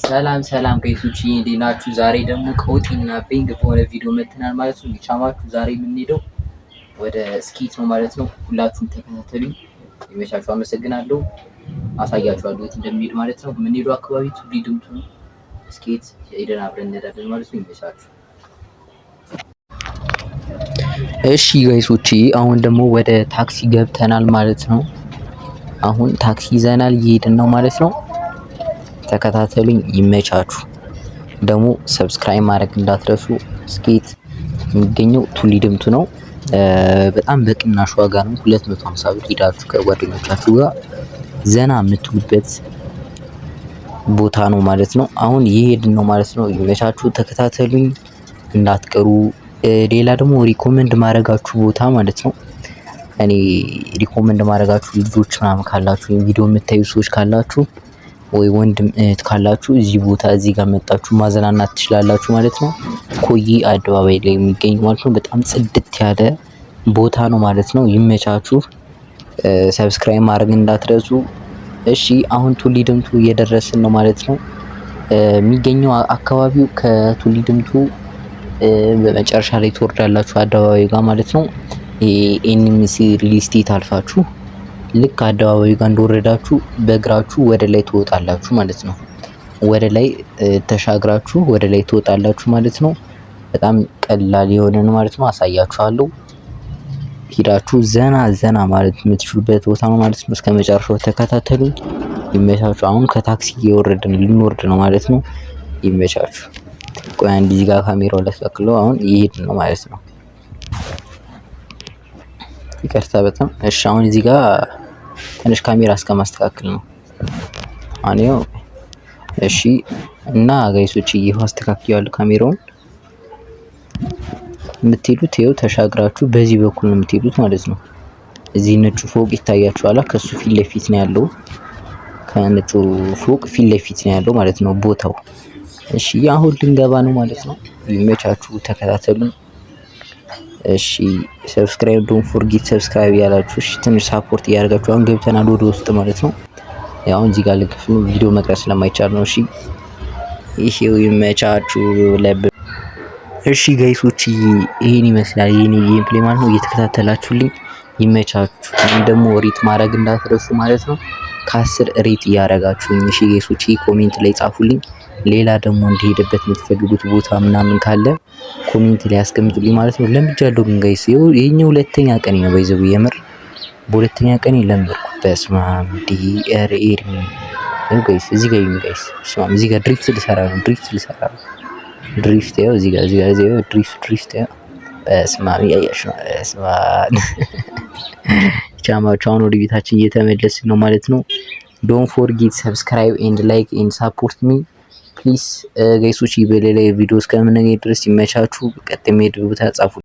ሰላም ሰላም ጋይሶች እንዴት ናችሁ? ዛሬ ደግሞ ቀውጢና ቤንግ በሆነ ቪዲዮ መጥተናል ማለት ነው። ይቻማችሁ ዛሬ የምንሄደው ወደ ስኬት ነው ማለት ነው። ሁላችሁም ተከታተሉኝ። ይመቻችሁ። አመሰግናለሁ። አሳያችኋለሁ የት እንደምንሄድ ማለት ነው። የምንሄደው አካባቢ ቱሊ ድምቱ ስኬት ሄደን አብረን እንሄዳለን ማለት ነው። ይመቻችሁ። እሺ ጋይሶች አሁን ደግሞ ወደ ታክሲ ገብተናል ማለት ነው። አሁን ታክሲ ይዘናል እየሄድን ነው ማለት ነው። ተከታተሉኝ። ይመቻችሁ። ደግሞ ሰብስክራይብ ማድረግ እንዳትረሱ። ስኬት የሚገኘው ቱሊ ድምቱ ነው። በጣም በቅናሽ ዋጋ ነው። 250 ብር ሄዳችሁ ከጓደኞቻችሁ ጋር ዘና የምትሉበት ቦታ ነው ማለት ነው። አሁን እየሄድን ነው ማለት ነው። ይመቻችሁ። ተከታተሉኝ እንዳትቀሩ። ሌላ ደግሞ ሪኮመንድ ማድረጋችሁ ቦታ ማለት ነው። እኔ ሪኮመንድ ማድረጋችሁ ልጆች ምናምን ካላችሁ ቪዲዮ የምታዩ ሰዎች ካላችሁ ወይ ወንድም እህት ካላችሁ እዚህ ቦታ እዚህ ጋር መጣችሁ ማዘናናት ትችላላችሁ ማለት ነው። ኮዬ አደባባይ ላይ የሚገኝ ማለት ነው። በጣም ጽድት ያለ ቦታ ነው ማለት ነው። ይመቻችሁ። ሰብስክራይብ ማድረግ እንዳትረሱ። እሺ አሁን ቱሊ ድምቱ እየደረስን ነው ማለት ነው። የሚገኘው አካባቢው ከቱሊ ድምቱ በመጨረሻ ላይ ትወርዳላችሁ አደባባይ ጋር ማለት ነው። ኤንኤምሲ ሪል ስቴት አልፋችሁ ልክ አደባባዩ ጋር እንደወረዳችሁ በእግራችሁ ወደ ላይ ትወጣላችሁ ማለት ነው። ወደ ላይ ተሻግራችሁ ወደ ላይ ትወጣላችሁ ማለት ነው። በጣም ቀላል የሆነ ነው ማለት ነው። አሳያችኋለሁ። ሂዳችሁ ዘና ማለት የምትችሉበት ቦታ ነው ማለት ነው። እስከመጨረሻው ተከታተሉኝ። ይመቻችሁ። አሁን ከታክሲ እየወረድን ልንወርድ ነው ማለት ነው። ይመቻችሁ። ቆይ አንድ እዚህ ጋር ካሜራው ላስተካክለው። አሁን እየሄድን ነው ማለት ነው። ይቅርታ በጣም እሺ። አሁን እዚህ ጋር ትንሽ ካሜራ እስከማስተካከል ነው አኔው። እሺ እና ጋይሶች ይሄው አስተካክያለሁ ካሜራውን። የምትሄዱት ይሄው ተሻግራችሁ በዚህ በኩል ነው የምትሄዱት ማለት ነው። እዚህ ነጩ ፎቅ ይታያችኋል። ከሱ ፊት ለፊት ነው ያለው። ከነጩ ፎቅ ፊት ለፊት ነው ያለው ማለት ነው ቦታው። እሺ አሁን ልንገባ ነው ማለት ነው። ይመቻችሁ። ተከታተሉን። እሺ ሰብስክራይብ ዶንት ፎርጌት ሰብስክራይብ ያላችሁ እሺ፣ ትንሽ ሳፖርት እያደረጋችሁ አሁን ገብተናል ወደ ውስጥ ማለት ነው። ያው እዚህ ጋር ልክፍሉ ቪዲዮ መቅረጽ ስለማይቻል ነው። እሺ ይሄው ይመቻችሁ። እሺ ጋይሶች ይሄን ይመስላል የኔ ጌም ፕሌይ ማለት ነው። እየተከታተላችሁልኝ ይመቻችሁ። ደግሞ ሬት ማድረግ እንዳትረሱ ማለት ነው። ከ10 ሬት እያደረጋችሁኝ እሺ ጋይሶች ኮሜንት ላይ ጻፉልኝ። ሌላ ደግሞ እንዲሄድበት የምትፈልጉት ቦታ ምናምን ካለ ኮሜንት ላይ አስቀምጡልኝ ማለት ነው። ለምጃለሁ ግን ጋይስ ይሄኛው ሁለተኛ ቀን ነው ባይዘው የምር በሁለተኛ ቀን ለምርኩ። በስማም ዲአር ኤርሚ ጋይስ እዚህ ጋር ይሁን ጋይስ። በስማም እዚህ ጋር ድሪፍት ልሰራ ነው። ድሪፍት ያው እዚህ ጋር ድሪፍት ያው በስማም ያያሽ ነው። በስማም ቻማው ወደ ቤታችን እየተመለስን ነው ማለት ነው። ዶንት ፎርጌት ሰብስክራይብ ኤንድ ላይክ ኤንድ ሳፖርት ሚ ፕሊስ ጋይሶች። በሌላ ቪዲዮ እስከምንገናኝ ድረስ ይመቻችሁ። ቀጥሜ ቦታ ጻፉ።